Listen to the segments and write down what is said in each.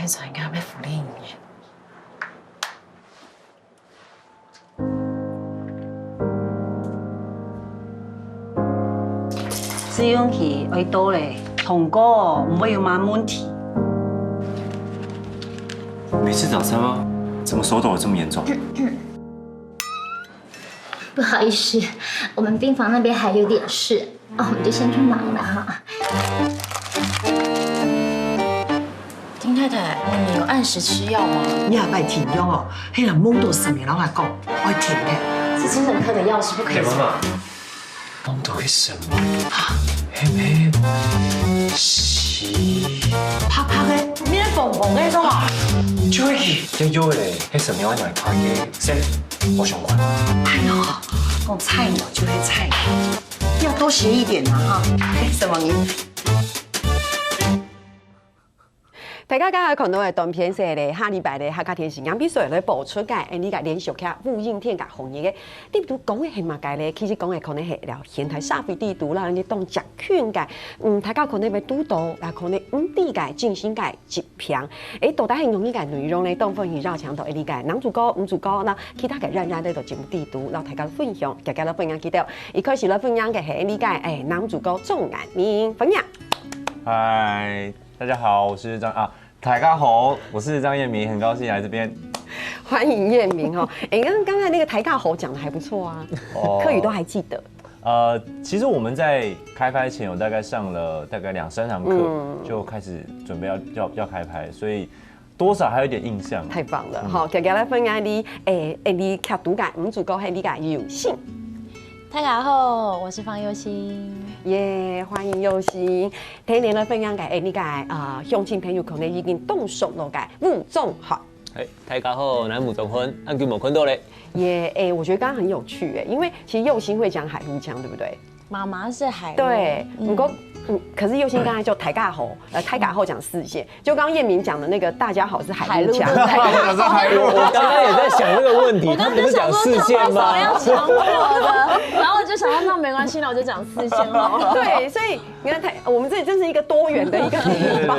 迄阵应该要福利你。试用期会到嘞，通过唔会有乜问题。没吃早餐吗？怎么手抖得这么严重？不好意思，我们病房那边还有点事，我们就先去忙了哈。丁太太，你有按时吃药吗？你也别停药哦，迄人懵到什么人来讲，爱停的。是精神科的药是不可以吃。妈妈，梦到嘅什么？嘿咩？啪啪的，你咧蹦蹦嘅种啊？就会有嘞，迄什么我来拍嘅，先我上关。哎呦，讲菜鸟就会菜鸟，要多学一点啊哈。什么你？大家刚才看到的短片是咧下礼拜的客家电视影比赛咧播出嘅，你个连续剧《武英天》甲红叶嘅，地图讲嘅係乜嘅咧？其實講嘅可能係了現代社會地圖啦，你當集圈嘅，大家可能要督導，啊可能地嘅進行嘅集評，到底係用呢個內容咧，當分析繞牆度，呢個男主角、女主角啦，其他嘅人咧都節目地圖，然後大家分享，大家都分享記得，一開始咧分享嘅係呢個男主角鍾顏明分享。嗨，大家好，我是大家好，我是张彦明，很高兴来这边。欢迎彦明哦，刚才那个台大猴讲的还不错啊，课语都还记得。其实我们在开拍前有大概上了大概2-3堂课，就开始准备要开拍，所以多少还有点印象。太棒了，好，大家来分享你你剧读嘅女主角係你嘅有幸。大家好，我是方佑欣。耶，歡迎佑欣。睇你咧分享嘅你嘅鄉親朋友可能已經動手落嘅吳仲學。大家好，南木總坤，按據冇坤到嘞。耶，我覺得剛剛很有趣誒，因為其實佑欣會講海陸腔，對不對？媽媽是海陸。對，不過。可是佑欣剛才就台尬吼，台尬后講四線，就剛剛彦明講的那個大家好是海陸腔，我剛剛也在想這個問題，他不是講四線嗎？要搶我的，然後我就想到那沒關係，那我就講四線好了。對，所以你看我們這裡真是一個多元的一個地方。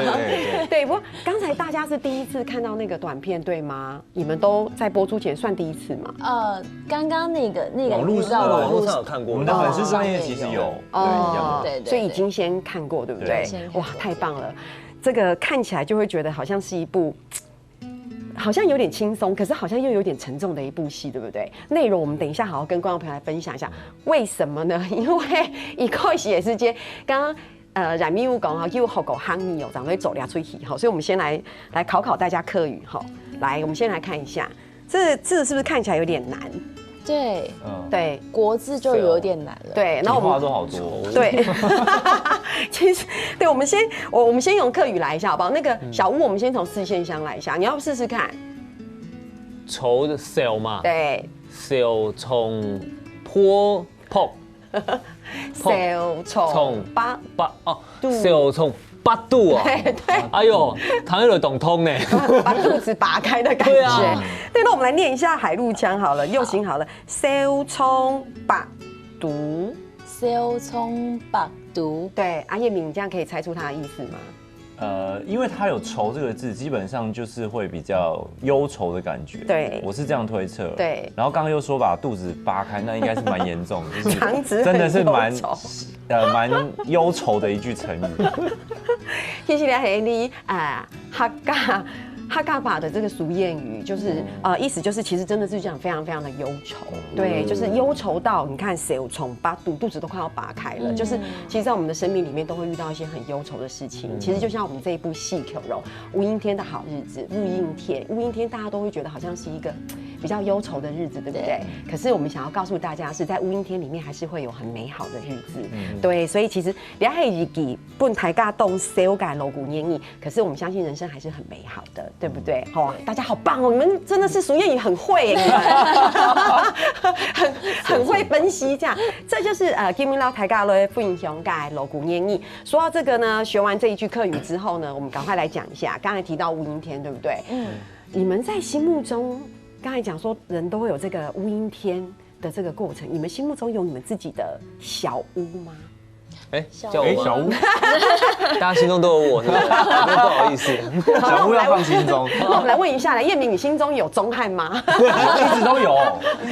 對，不過剛才大家是第一次看到那個短片，對嗎？你們都在播出前算第一次嗎？剛剛那個網絡上有看過，我們的粉絲專頁其實有，對，所以已經先看過，對不對？哇，太棒了！這個看起來就會覺得好像是一部，好像有點輕鬆，可是好像又有點沉重的一部戲，對不對？內容我們等一下好好跟觀眾朋友來分享一下，為什麼呢？因為一開始也是接剛剛冉咪有講哈，又學過漢語哦，長會走倆出去哈，所以我們先來考考大家客語哈。來，我們先來看一下，這字是不是看起來有點難？對，對，國字就有點難了。對，然後我們話都好多。對，其實對，我們先用客語來一下，好不好？那個小屋，我們先從四線鄉來一下，你要試試看。籌的 sell 嘛，對 ，sell 從坡坡 ，sell 從八哦 ，sell 從八度啊，對，哎呦，唐一的懂通呢，把肚子拔開的感覺。對，那我們來念一下海陸腔好了，右行好了，sell 從八度 ，sell 從八度。對，阿葉明，你這樣可以猜出它的意思嗎？因為它有愁這個字，基本上就是會比較憂愁的感覺。對，我是這樣推測。對，然後剛剛又說把肚子扒開，那應該是蠻嚴重的，就是真的是蠻憂愁的一句成語。其實咧係你客家話的這個俗諺語，就是意思就是其實真的是講非常非常的憂愁，對，就是憂愁到你看手從八度，肚子都快要拔開了，就是其實在我們的生命裡面都會遇到一些很憂愁的事情。其實就像我們這一部戲《Q 柔吳英天的好日子》，吳英天大家都會覺得好像是一個比較憂愁的日子，對不對？可是我們想要告訴大家，是在吳英天裡面還是會有很美好的日子。對，所以其實你係日記本台家動小改鑼鼓演繹，可是我們相信人生還是很美好的，對不對？好啊，大家好棒哦，你們真的是俗諺語很會耶，很會分析，這樣，這就是金明老台家的分享改鑼鼓演繹。說到這個呢，學完這一句客語之後呢，我們趕快來講一下，剛才提到吳英天，對不對？你們在心目中，剛才講說人都會有這個吳英天的這個過程，你們心目中有你們自己的小屋嗎？哎，叫我吗？小屋，大家心中都有我，是不是？不好意思，小屋要放心中，我们来问一下，叶明，你心中有钟汉吗？一直都有。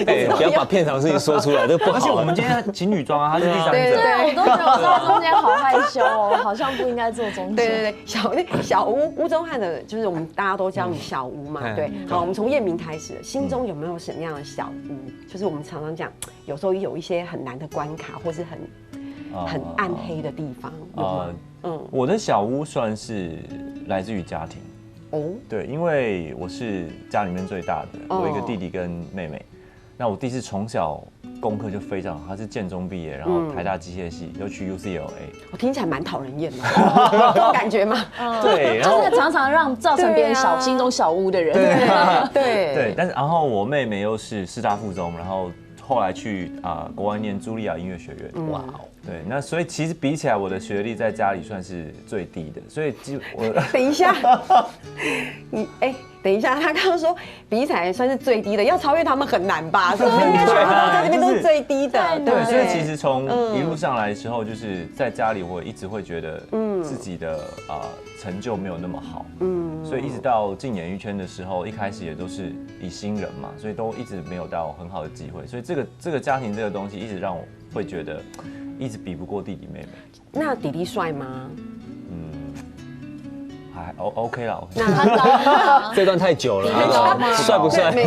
哎，不要把片场事情说出来，这个不好。而且我们今天情侣装啊，他是第三者。对，我都觉得我坐中间好害羞哦，好像不应该坐中间。对，小吴钟汉的，就是我们大家都叫你小吴嘛，对。好，我们从叶明开始，心中有没有什么样的小吴？就是我们常常讲，有时候有一些很难的关卡，或是很暗黑的地方，有吗？我的小屋算是来自于家庭。哦，对，因为我是家里面最大的，我有一个弟弟跟妹妹。那我弟是从小功课就非常好，他是建中毕业，然后台大机械系，又去 UCLA。我听起来蛮讨人厌的，这种感觉吗？对，然后就是常常造成别人心中小屋的人。对，但是然后我妹妹又是师大附中，然后后来去国外念茱莉亚音乐学院。哇哦！对，那所以其实比起来，我的学历在家里算是最低的，所以我等一下，等一下，他刚刚说比起来算是最低的，要超越他们很难吧？是不是？在这边都是最低的，对。所以其实从一路上来的时候，就是在家里，我一直会觉得自己的成就没有那么好，所以一直到进演艺圈的时候，一开始也都是以新人嘛，所以都一直没有到很好的机会，所以这个家庭这个东西一直让我会觉得一直比不过弟弟妹妹。那弟弟帅吗？还 OK 啦。这段太久了，帅不帅？妹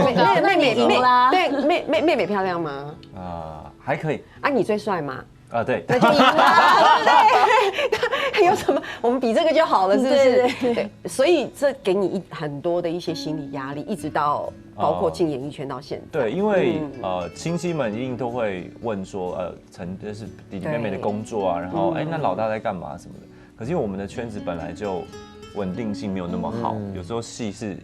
妹漂亮吗？还可以。啊，你最帅吗？对，那就赢了。对，有什么？我们比这个就好了，是不是？对，所以这给你很多的一些心理压力，一直到包括进演艺圈到现在。对，因为亲戚们一定都会问说，就是弟弟妹妹的工作啊，然后那老大在干嘛什么的。可是因为我们的圈子本来就稳定性没有那么好，有时候戏是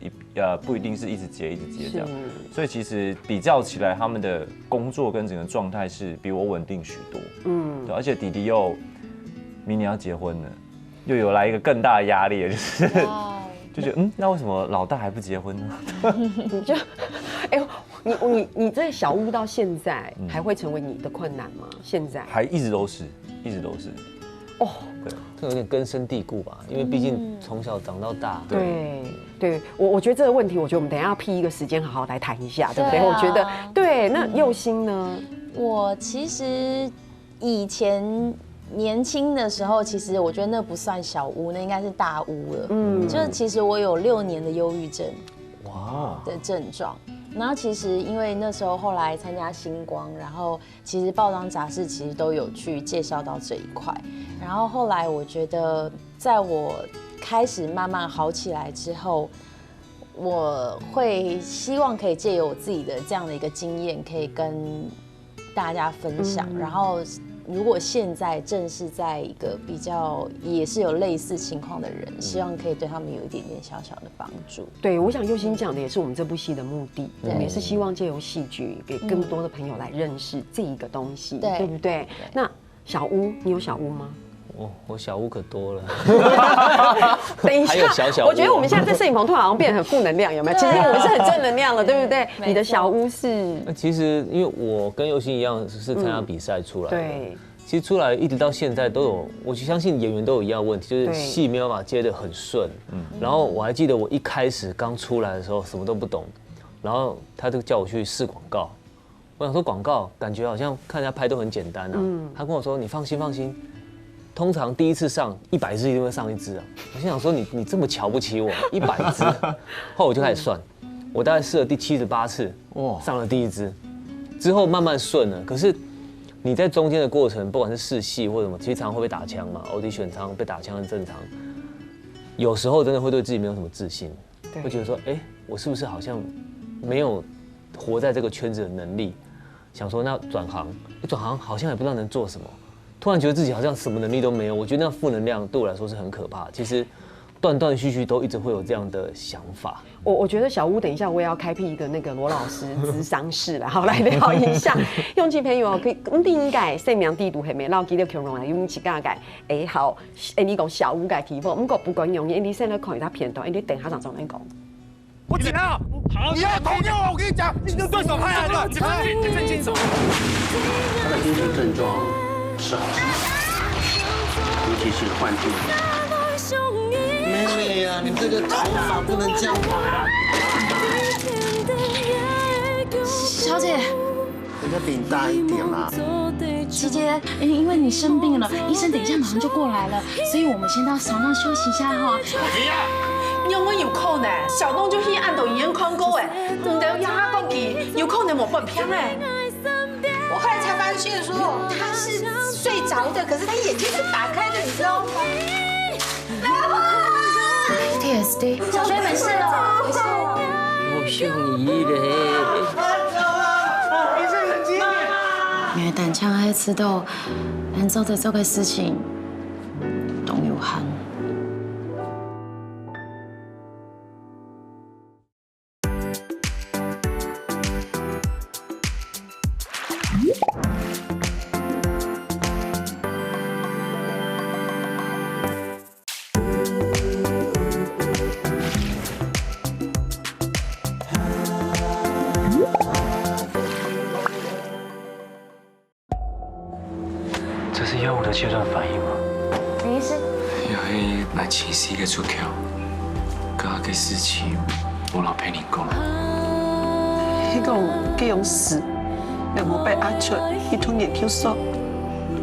不一定是一直接这样，所以其实比较起来，他们的工作跟整个状态是比我稳定许多。对，而且弟弟又明年要结婚了，又有来一个更大的压力，就是就觉得那为什么老大还不结婚呢？你就你这小屋到现在还会成为你的困难吗？现在还一直都是。哦，对，这有点根深蒂固吧，因为毕竟从小长到大。对，我觉得这个问题，我觉得我们等一下要辟一个时间好好来谈一下，对不对？我觉得对。那佑欣呢？我其实以前年轻的时候，其实我觉得那不算小屋，那应该是大屋了。就是其实我有6年的忧郁症的症状。然后其实因为那时候后来参加星光，然后其实报章杂志其实都有去介绍到这一块。然后后来我觉得，在我开始慢慢好起来之后，我会希望可以借由我自己的这样的一个经验，可以跟大家分享。然后如果现在正是在一个比较也是有类似情况的人，希望可以对他们有一点点小小的帮助。对，我想佑欣讲的也是我们这部戏的目的，我们也是希望借由戏剧给更多的朋友来认识这一个东西，对不对？那小屋，你有小屋吗？我小屋可多了。等一下，还有小屋。我觉得我们现在在摄影棚突然好像变得很负能量，有没有？其实我们是很正能量了，对不对？你的小屋是？其实因为我跟佑欣一样是参加比赛出来的，对。其实出来一直到现在都有，我相信演员都有一样的问题，就是戏没有办法接得很顺。然后我还记得我一开始刚出来的时候什么都不懂，然后他就叫我去试广告。我想说广告感觉好像看人家拍都很简单啊。他跟我说你放心。通常第一次上100支一定会上1支啊！我心想说你这么瞧不起我，100支，后来我就开始算，我大概试了第78次，上了第1支，之后慢慢顺了。可是你在中间的过程，不管是试戏或什么，其实常常会被打枪嘛，audition常常被打枪很正常。有时候真的会对自己没有什么自信，会觉得说，我是不是好像没有活在这个圈子的能力？想说那转行好像也不知道能做什么。突然觉得自己好像什么能力都没有，我觉得那负能量对我来说是很可怕。其实断断续续都一直会有这样的想法。我觉得小屋等一下我也要开辟一个那个罗老师諮商室啦，好来聊一下。用盡朋友可以應該生命地圖係咪？撈幾條強龍來用一家嘅好，你講小屋嘅題目，不過不管用，你現在看他片段，你等下再講。我警他！你要捅我！我跟你講，你就對手拍來的，你看清楚。他的精神症狀是好。提醒幻听。妹妹呀，你这个头发不能这样绑。小姐，人家比你大一点啦。姐姐，因为你生病了，医生等一下马上就过来了，所以我们先到salon休息一下哈。因为有可能小东就去按到医院看过诶，唔得让他讲起，有可能冇本片诶。我后来才发现说他是睡着的，可是他眼睛是打开的，你知道吗？老婆 ，PTSD， 小学没事了，没事了。我想你嘞。因为胆枪黑刺斗，咱做的这个事情都有限。这是药物的阶段反应吗？林医师，又係嚟前司嘅出橋，家嘅事情我老陪你講。迄個佢用死，讓我被壓出一通眼跳索，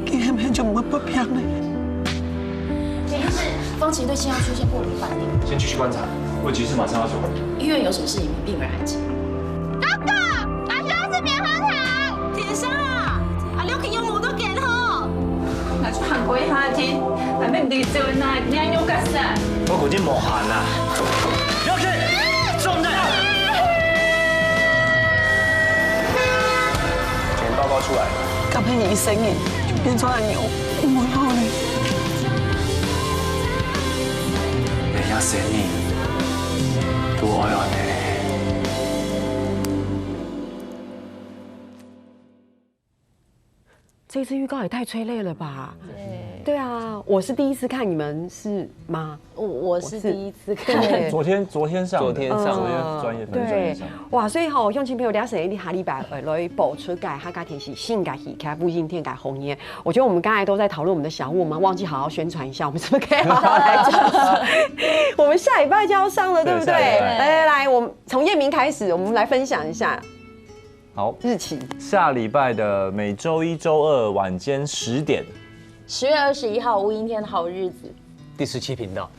佢係咪就唔會不平呢？林医师，方琦对信号出现过敏反应，先继续观察，我急事马上要走。医院有什么事情比病人还急。Doctor， 打需要吃棉花糖。天生啊，你屋企有冇多件好？那就喊鬼他聽，係咪唔對做那你還有干啥？我嗰啲無限啊！要去，重的。检报告出来了。咁樣醫生嘅就變咗阿牛，唔會好呢。你要死你，多愛我哋。这次预告也太催泪了吧？对啊，我是第一次看，你们是吗？我是第一次看，昨天上的，昨天上昨天专业分专业上。哇，所以吼，乡亲朋友，了解你下礼拜来播出改客家天喜性改喜开不今天改红叶。我觉得我们刚才都在讨论我们的小物，我们忘记好好宣传一下，我们是不是可以好好来讲？我们下礼拜就要上了，对不对？来，我们从叶明开始，我们来分享一下。好，日期下礼拜的每周一、周二晚间10点10月21号无阴天的好日子，第17频道，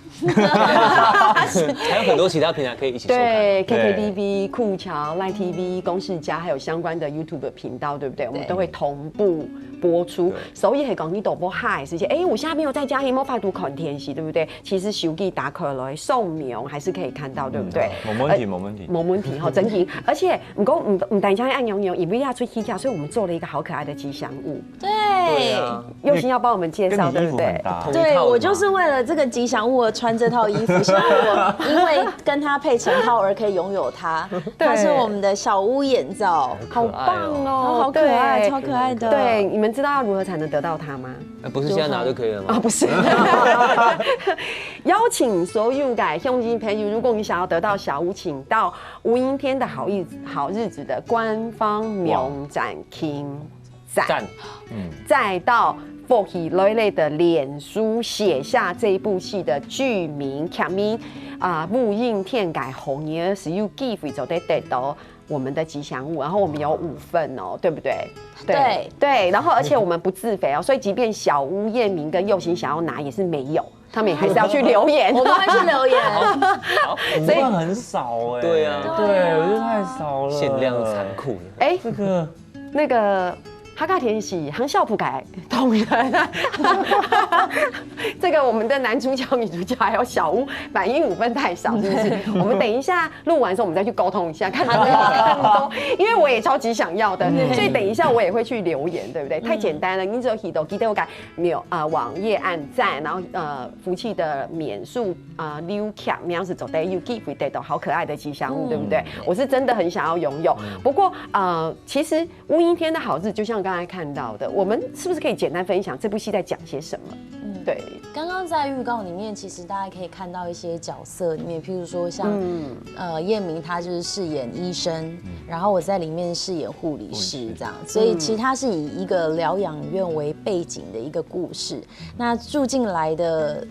还有很多其他平台可以一起收看。对 KKTV、酷桥、Line TV、公视家，还有相关的 YouTube 频道，对不对？我们都会同步播出。所以係講呢度播嗨事情，我現在沒有在家，有冇法度看天氣，對不對？其實手機打開來掃描還是可以看到，對不對？冇問題，冇問題，冇問題哈，真的。而且唔單止按牛牛，因為要出氣價，所以我們做了一個好可愛的吉祥物。对，佑心要幫我們介紹，對不對？对，我就是為了這個吉祥物而穿這套衣服，希望我因為跟它配成套而可以擁有它。它是我們的小屋眼罩，好棒哦，好可愛，超可愛的。對，你們知道要如何才能得到它嗎？不是現在拿就可以了嗎？啊，不是。邀請所有的鄉親朋友，如果你想要得到小屋，請到無陰天的好日子的官方網站傾讚，再到福喜累累的臉書寫下這部戲的劇名劇名無陰天改紅葉是有機會就得到我們的吉祥物，然後我們有5份哦，對不對？對，然後而且我們不自費哦，所以即便小屋、葉明跟佑心想要拿也是沒有，他們也還是要去留言，我們會去留言。好，5份很少哎。對啊，對，我覺得太少了，限量殘酷的。這個那個。哈嘎田喜航校普改同人，这个我们的男主角、女主角还有小屋反应5分太少，是不是？我们等一下录完之后，我们再去沟通一下，看能不能更多。因为我也超级想要的，所以等一下我也会去留言，对不对？太简单了，你只有记得我改网页按赞，然后福气的免数溜卡那样子走的 ，you give 得到好可爱的吉祥物，对不对？我是真的很想要拥有。不过其实无阴天的好日，就像刚才看到的，我们是不是可以简单分享这部戏在讲些什么？对，刚刚在预告里面，其实大家可以看到一些角色里面，譬如说像叶明，他就是饰演医生，然后我在里面饰演护理师这样，所以其实它是以一个疗养院为背景的一个故事。那住进来的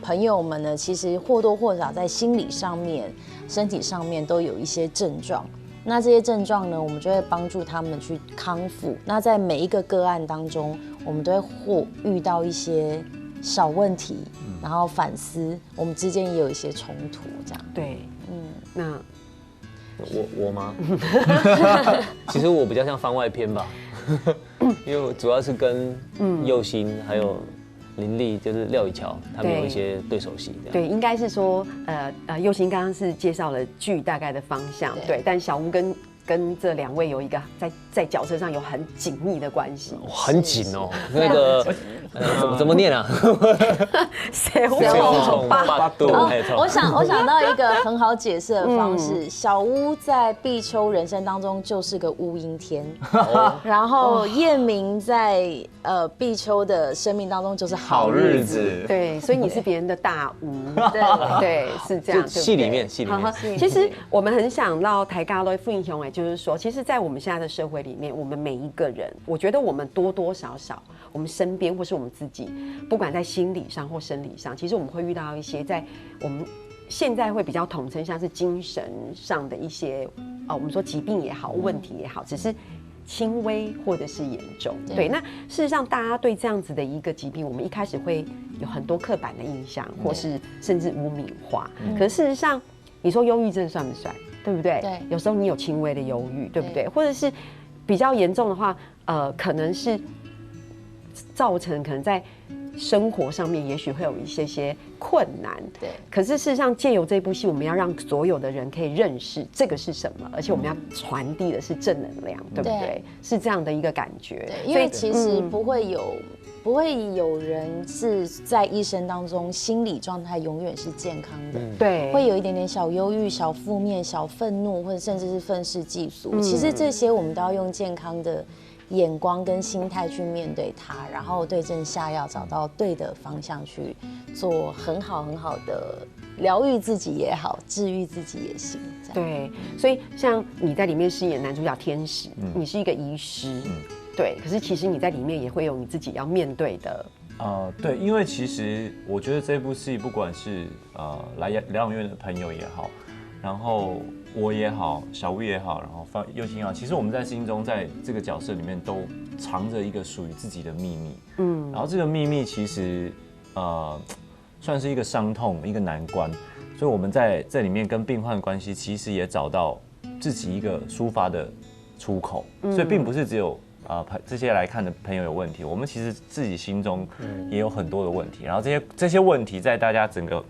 朋友们呢，其实或多或少在心理上面、身体上面都有一些症状。那这些症状呢，我们就会帮助他们去康复。那在每一个个案当中，我们都会遇到一些小问题，然后反思，我们之间也有一些冲突，这样。对，那我吗？其实我比较像番外篇吧，因为我主要是跟佑星还有林丽，就是廖以乔，他们有一些对手戏。对，应该是说，佑星刚刚是介绍了剧大概的方向，对，但小屋跟这2位有一个在角色上有很紧密的关系，很紧哦。那个怎么念啊？谁从八度？我想到一个很好解释的方式，小屋在碧秋人生当中就是个乌阴天，然后叶明在碧秋的生命当中就是好日子。对，所以你是别人的大屋，对，是这样。戏里面，其实我们很想到台家的分享，就是说，其实，在我们现在的社会里面，我们每一个人，我觉得我们多多少少，我们身边或是我们自己，不管在心理上或生理上，其实我们会遇到一些在我们现在会比较统称像是精神上的一些我们说疾病也好，问题也好，只是轻微或者是严重。对，那事实上大家对这样子的一个疾病，我们一开始会有很多刻板的印象，或是甚至污名化。可是事实上，你说忧郁症算不算？对不对？对，有时候你有轻微的忧郁，对不对？或者是比较严重的话，可能是造成可能在生活上面也许会有一些困难。对，可是事实上借由这部戏，我们要让所有的人可以认识这个是什么，而且我们要传递的是正能量，对不对？是这样的一个感觉。因为其实不会有人是在一生当中心理状态永远是健康的，对，会有一点点小忧郁、小负面、小愤怒，或者甚至是愤世嫉俗。其实这些我们都要用健康的眼光跟心态去面对它，然后对症下药，找到对的方向去做很好的疗愈自己也好，治愈自己也行。对，所以像你在里面饰演男主角天使，你是一个医师。对，可是其实你在里面也会有你自己要面对的。对，因为其实我觉得这部戏不管是来疗养院的朋友也好，然后我也好，小屋也好，然后佑星也好，其实我们在心中在这个角色里面都藏着一个属于自己的秘密。然后这个秘密其实算是一个伤痛，一个难关，所以我们在这里面跟病患的关系，其实也找到自己一个抒发的出口。所以并不是只有这些来看的朋友有问题，我们其实自己心中也有很多的问题，然后这些问题在大家整个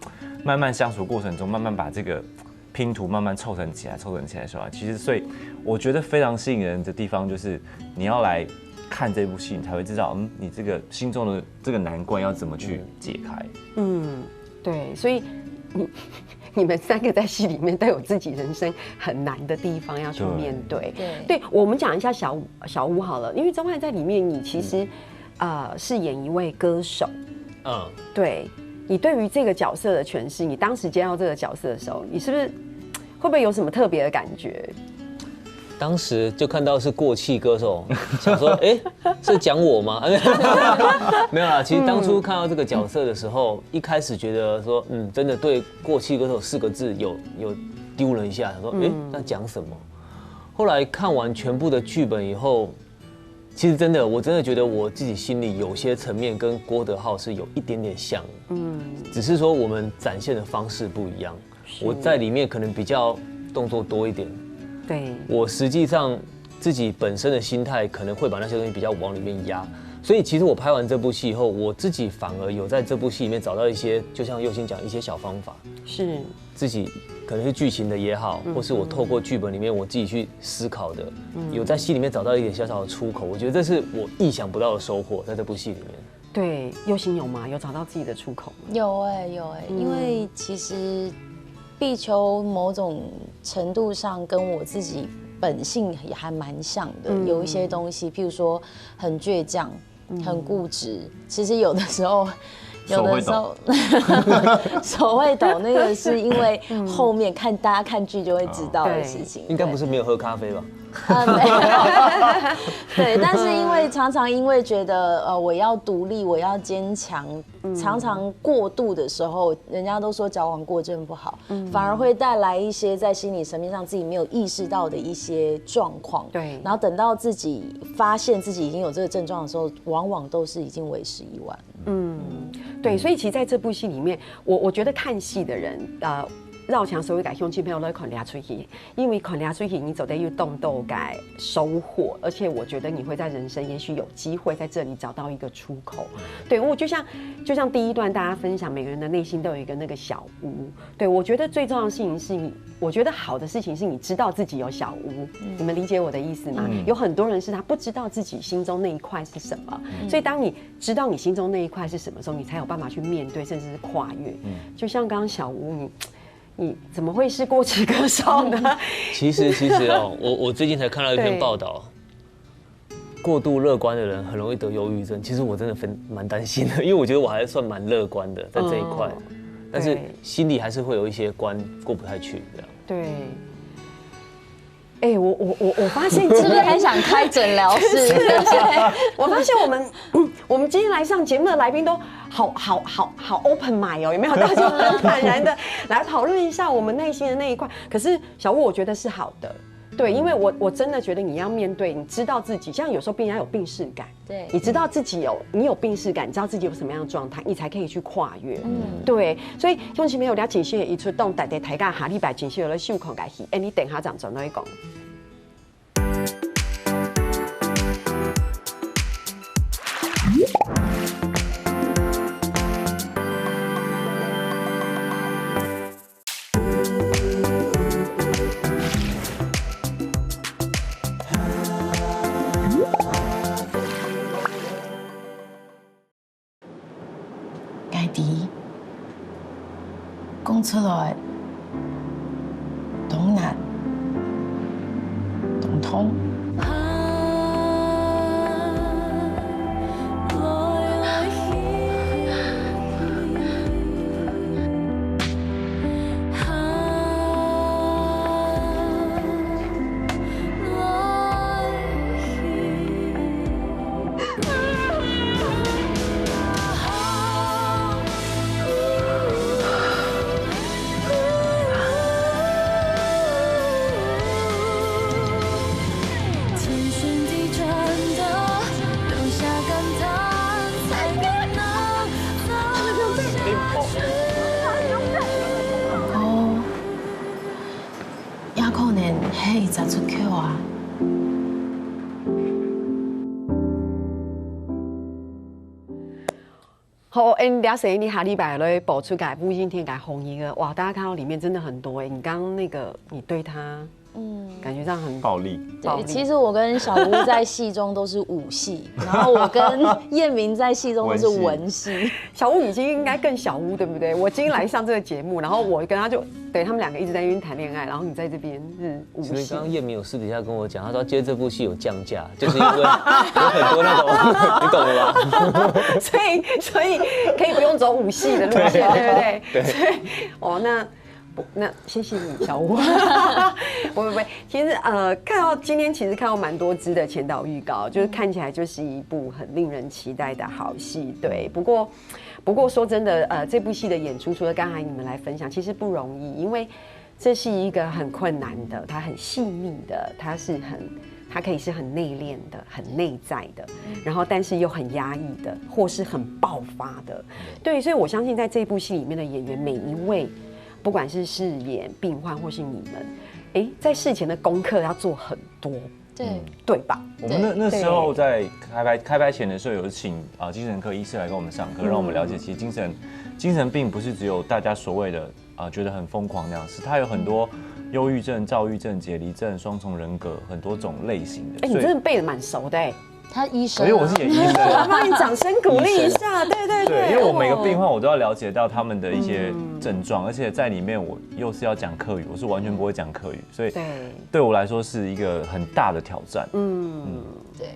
慢慢相处过程中，慢慢把这个拼图慢慢凑成起来的时候，其实所以我觉得非常吸引人的地方就是你要来看这部戏，你才会知道，你这个心中的这个难关要怎么去解开。对，所以你们3个在戏里面都有自己人生很难的地方要去面对。对，我们讲一下小屋好了，因为钟汉在里面，你其实饰演一位歌手。对，你对于这个角色的诠释，你当时接到这个角色的时候，你是不是会不会有什么特别的感觉？当时就看到是过气歌手，想说，是讲我吗？没有啦，其实当初看到这个角色的时候，一开始觉得说，真的对过气歌手4个字有丢了一下，想说，那讲什么？后来看完全部的剧本以后，其实我真的觉得我自己心里有些层面跟郭德浩是有一点点像，只是说我们展现的方式不一样。我在里面可能比较动作多一点。对，我实际上自己本身的心态可能会把那些东西比较往里面压，所以其实我拍完这部戏以后，我自己反而有在这部戏里面找到一些，就像佑星讲一些小方法，是自己可能是剧情的也好，或是我透过剧本里面我自己去思考的，有在戏里面找到一点小小的出口，我觉得这是我意想不到的收获，在这部戏里面。对，佑星有吗？有找到自己的出口吗？有因为其实碧秋某种程度上跟我自己本性也还蛮像的，有一些东西，譬如说很倔强，很固执。其实有的时候。手会抖，手会抖，那个是因为后面大家看剧就会知道的事情。应该不是没有喝咖啡吧？对，但是常常因为觉得我要独立，我要坚强，常常过度的时候，人家都说矫枉过正不好，反而会带来一些在心理层面上自己没有意识到的一些状况。对，然后等到自己发现自己已经有这个症状的时候，往往都是已经为时已晚。对，所以其实在这部戏里面，我觉得看戏的人，绕墙所有改兄弟朋友都看俩出去，因为看俩出去，你走的又动斗改收获，而且我觉得你会在人生也许有机会在这里找到一个出口。对，我就像第一段大家分享，每个人的内心都有一个那个小屋。对，我觉得最重要的事情是我觉得好的事情是你知道自己有小屋，你们理解我的意思吗？有很多人是他不知道自己心中那一块是什么，所以当你知道你心中那一块是什么时候，你才有办法去面对，甚至是跨越。就像刚刚小屋你怎么会是过气歌手呢？其实哦，我最近才看到一篇报道，过度乐观的人很容易得忧郁症。其实我真的蛮担心的，因为我觉得我还算蛮乐观的在这一块，但是心里还是会有一些关过不太去这样。对。我发现是不是很想开诊疗室？我发现我们今天来上节目的来宾都好 open mind 哦，有没有？大家很坦然的来讨论一下我们内心的那一块。可是小吴，我觉得是好的，对，因为我真的觉得你要面对，你知道自己，像有时候病人有病识感，对，你知道自己你有病识感，你知道自己有什么样的状态，你才可以去跨越。对，所以兄弟们有了情绪的一出动，大家大家下礼拜情绪有了受控嘅戏，你等下怎转来讲？家己讲出来，懂难，懂通。嘿，咋出口啊？好，俩谁你下礼拜来播出改不今天改红一个哇！大家看到里面真的很多你刚刚那个你对他，感觉上很暴力。对，其实我跟小吴在戏中都是武戏，然后我跟彦明在戏中都是文戏。小吴已经应该更小吴，对不对？我今天来上这个节目，然后我跟他就对他们两个一直在那边谈恋爱，然后你在这边是武戏。其实刚刚彦明有私底下跟我讲，他说接这部戏有降价，就是因为有很多那种，你懂了吧？所以可以不用走武戏的路线，对不对？对。哦，那谢谢你，小吴。不，其实看到今天其实看到蛮多支的前导预告，就是看起来就是一部很令人期待的好戏。对，不过说真的，这部戏的演出，除了刚才你们来分享，其实不容易，因为这是一个很困难的，它很细腻的，它可以是很内敛的、很内在的，然后但是又很压抑的，或是很爆发的。对，所以我相信在这部戏里面的演员每一位。不管是饰演病患或是你们，在事前的功课要做很多，对吧？我们那时候在开拍前的时候，有请精神科医师来跟我们上课，让我们了解，其实精神病不是只有大家所谓的觉得很疯狂那样，是它有很多忧郁症、躁郁症、解离症、双重人格很多种类型的。你真的背得蛮熟的他医生，因为我是演医生，我帮你掌声鼓励一下，对，因为我每个病患我都要了解到他们的一些症状，而且在里面我又是要讲客语，我是完全不会讲客语，所以对我来说是一个很大的挑战。对。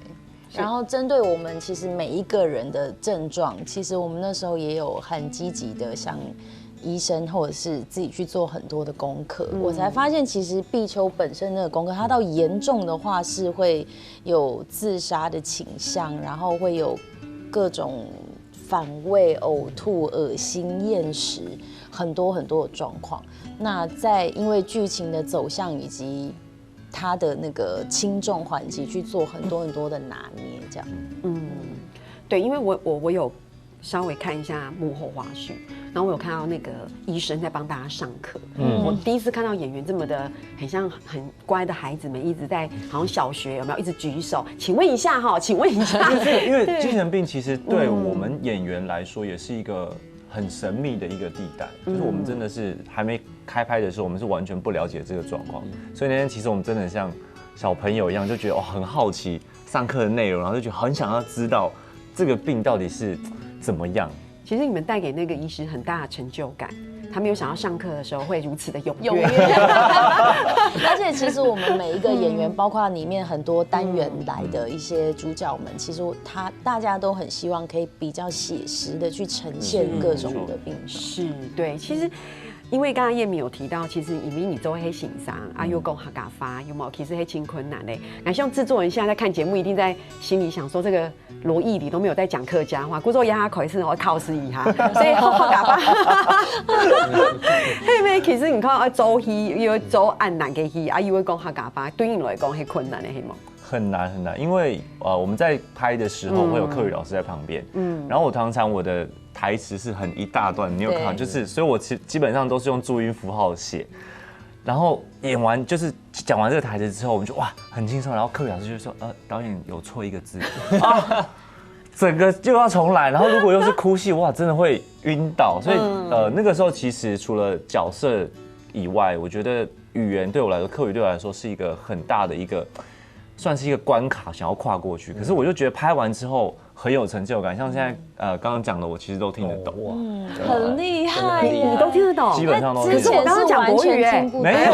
然后针对我们其实每一个人的症状，其实我们那时候也有很积极的向医生或者是自己去做很多的功课，我才发现其实碧秋本身那个功课，它到严重的话是会有自杀的倾向，然后会有各种反胃、呕吐、恶心、厌食，很多很多的状况。那在因为剧情的走向以及它的那个轻重缓急去做很多很多的拿捏，这样。对，因为我有稍微看一下幕后花絮，然后我有看到那个医生在帮大家上课。我第一次看到演员这么的很像很乖的孩子们，一直在好像小学有没有一直举手？请问一下哈，请问一下。因为精神病其实对我们演员来说也是一个很神秘的一个地带，就是我们真的是还没开拍的时候，我们是完全不了解这个状况，所以那天其实我们真的像小朋友一样，就觉得很好奇上课的内容，然后就觉得很想要知道这个病到底是怎么样。其实你们带给那个医师很大的成就感，他没有想到上课的时候会如此的踊跃。而且其实我们每一个演员，包括里面很多单元来的一些主角们，其实大家都很希望可以比较写实的去呈现各种的病症。是，对，其实。因为刚刚叶敏有提到，其实因为你做黑形伤啊，又讲客家话，有没有？其实黑挺困难的。那像制作人现在在看节目，一定在心里想说，这个罗毅里都没有在讲客家话，故作压下口是我考试一下，所以客家话。嘿咩？其实你看做戏要做按难嘅戏，啊，又会讲客家话，对你来讲是困难的，是吗？很难很难，因为我们在拍的时候会有客语老师在旁边，然后我常我的台词是很一大段，你有看，就是所以我基本上都是用注音符号写，然后演完就是讲完这个台词之后，我们就哇很轻松，然后客语老师就说导演有错一个字啊，整个就要重来，然后如果又是哭戏，哇真的会晕倒，所以那个时候其实除了角色以外，我觉得语言对我来说，客语对我来说是一个很大的一个。算是一个关卡，想要跨过去。可是我就觉得拍完之后很有成就感，像现在刚刚讲的，我其实都听得懂。很厉害，你都听得懂，基本上都。可是我刚刚讲国语没有。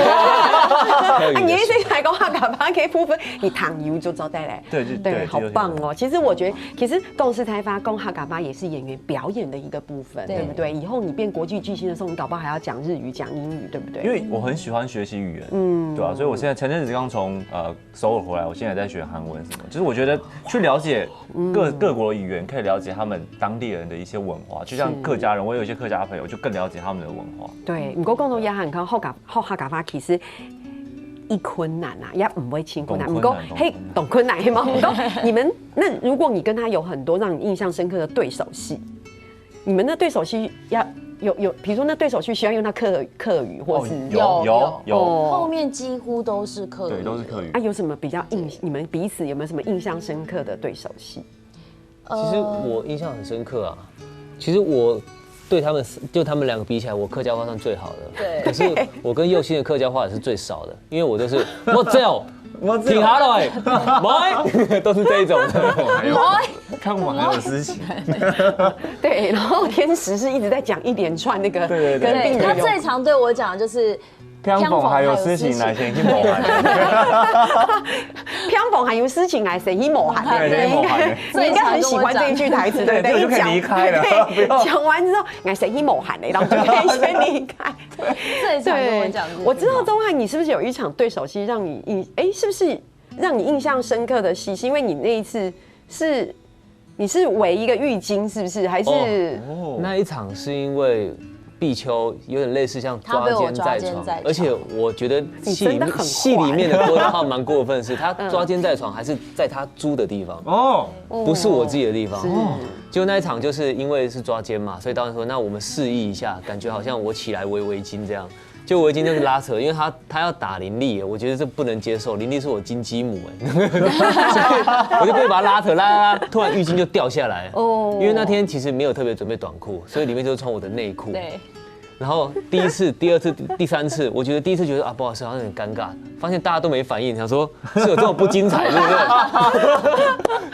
你一直还讲客家话可以部分，你糖油就招带来。对，好棒哦！其实我觉得，其实共识开发讲客家话也是演员表演的一个部分，对不对？以后你变国际巨星的时候，你搞不好还要讲日语、讲英语，对不对？因为我很喜欢学习语言，对吧？所以我现在前阵子刚从首尔回来，我现在在学韩文什么，就是我觉得去了解各国的语言，可以了解他们当地人的一些文化。就像客家人，我有一些客家朋友，就更了解他们的文化。对，不过讲到也很看客家话，其实。一困难啊，也不会轻困难。不过嘿，懂困难嘿吗？不过你们那如果你跟他有很多让你印象深刻的对手戏，你们的对手戏要有，比如说那对手戏需要用到客语，或是有，后面几乎都是客语，对，都是客语。啊，有什么比较你们彼此有没有什么印象深刻的对手戏？其实我印象很深刻啊，其实我。对他们，就他们两个比起来，我客家话算最好的。对。可是我跟佑欣的客家话也是最少的，因为我都是我走，停下来，没，都是这一种的。看我还有事情。对，然后天使是一直在讲一连串那个跟病人。他最常对我讲的就是。偏逢还有事情来先去谋寒，偏逢还有事情来谁去谋寒？对，你应该很喜欢这一句台词，对不对？就可以离开了。讲完之后，哎，谁去谋寒嘞？然后就可以先离开。最常跟我讲，我知道钟汉，你是不是有一场对手戏让你是不是让你印象深刻的戏？是因为你那一次你是围一个浴巾，是不是？还是那一场是因为。碧秋有点类似像抓奸在床，而且我觉得戏里面的郭德浩蛮过分，是他抓奸在床还是在他租的地方不是我自己的地方。就那一场就是因为是抓奸嘛，所以导演说那我们示意一下，感觉好像我起来围围巾这样，就围巾就是拉扯，因为他要打林立，我觉得这不能接受，林立是我金鸡母所以我就可以把他拉扯拉，突然浴巾就掉下来因为那天其实没有特别准备短裤，所以里面就是穿我的内裤。对。然后第一次、第二次、第三次，我觉得第一次觉得不好意思，好像有点尴尬，发现大家都没反应，想说是有这么不精彩，对不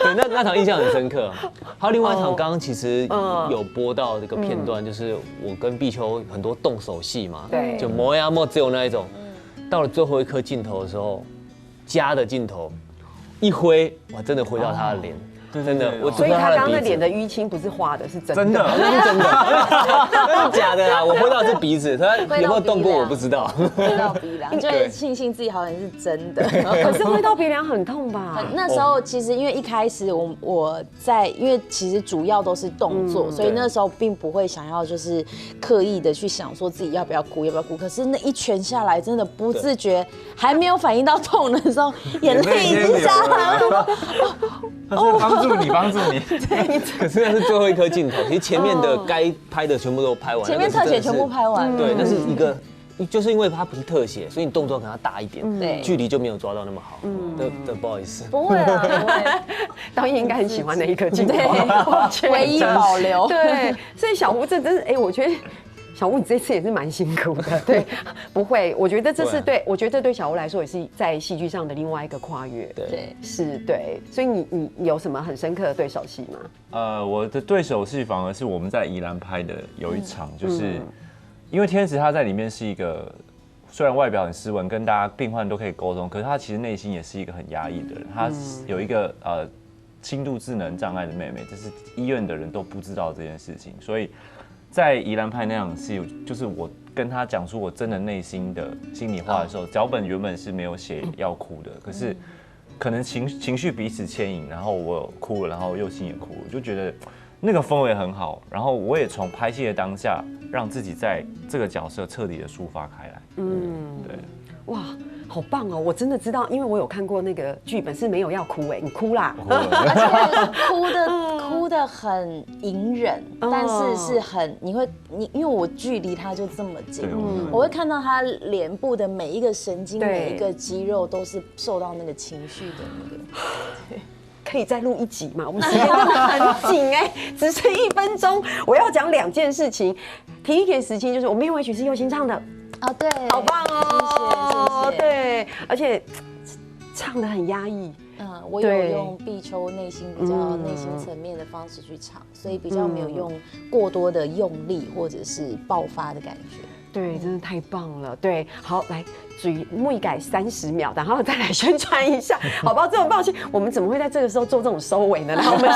对？对，那场印象很深刻。还有另外一场，刚刚其实有播到这个片段，就是我跟碧秋很多动手戏嘛，对，就磨呀磨，只有那一种。到了最后一颗镜头的时候，家的镜头，一挥，哇，真的挥到他的脸。真的，我所以他刚刚的脸的淤青不是画的，是真的，真的，那是真的，那是假的啊！我挥到的是鼻子，他有没有动过我不知道。挥到鼻梁，就是庆幸自己好像是真的。可是挥到鼻梁很痛吧？那时候其实因为一开始我在，因为其实主要都是动作，所以那时候并不会想要就是刻意的去想说自己要不要哭。可是那一拳下来，真的不自觉，还没有反应到痛的时候，眼泪已经下来了。他是帮助你。对，可是那是最后一颗镜头，其实前面的该拍的全部都拍完，前面特写全部拍完。对，那是一个，就是因为它不是特写，所以你动作可能要大一点，对，距离就没有抓到那么好。不好意思。不会啊，不会。导演应该很喜欢的一颗镜头，唯一保留。对，所以小吴这真是，我觉得。小吴，你这次也是蛮辛苦的，对，不会，我觉得这是对，我觉得这对小吴来说也是在戏剧上的另外一个跨越，对，是，对，所以你有什么很深刻的对手戏吗？我的对手戏反而是我们在宜兰拍的，有一场就是因为天池他在里面是一个虽然外表很斯文，跟大家病患都可以沟通，可是他其实内心也是一个很压抑的人，他有一个轻度智能障碍的妹妹，这是医院的人都不知道这件事情，所以。在宜兰拍那场戏，就是我跟他讲出我真的内心的心里话的时候，脚本原本是没有写要哭的，可是可能情绪彼此牵引，然后我哭了，然后佑庆也哭了，我就觉得那个氛围很好，然后我也从拍戏的当下让自己在这个角色彻底的抒发开来。对，哇，好棒哦！我真的知道，因为我有看过那个剧本是没有要哭你哭啦，而且哭的很隐忍，但是是很因为我距离他就这么近，我会看到他脸部的每一个神经、每一个肌肉都是受到那个情绪的那个。可以再录一集嘛？我们时间真的很紧只剩1分钟，我要讲2件事情。提一点时间，就是我们片尾曲是佑星唱的。对，好棒哦！谢谢。对，而且唱得很压抑。我有用碧秋内心比较内心层面的方式去唱，所以比较没有用过多的用力或者是爆发的感觉。对，真的太棒了。对，好，来，每改30秒，然后再来宣传一下，好不好？这么抱歉，我们怎么会在这个时候做这种收尾呢？我们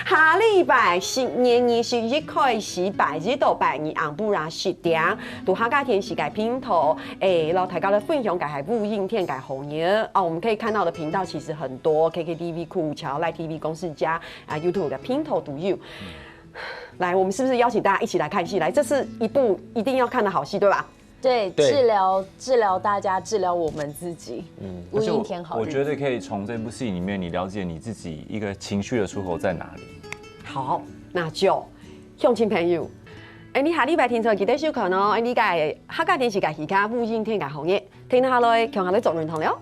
下礼拜新年11開始8日到8日晏晡啦10點，到客家田時界拼圖，然後大家的分享改部影片改紅嘢我們可以看到的頻道其實很多 ，KKTV 酷橋、Live TV 公視家YouTube 的拼圖獨有。来，我们是不是邀请大家一起来看戏？来，这是一部一定要看的好戏，对吧？对，治疗大家，治疗我们自己。无阴天好日子。我觉得可以从这部戏里面，你了解你自己一个情绪的出口在哪里。好，那就乡亲朋友，你下礼拜听错记得收看哦。你嘅客家電視嘅時間無陰天嘅行業，聽下來，強下來做認同了。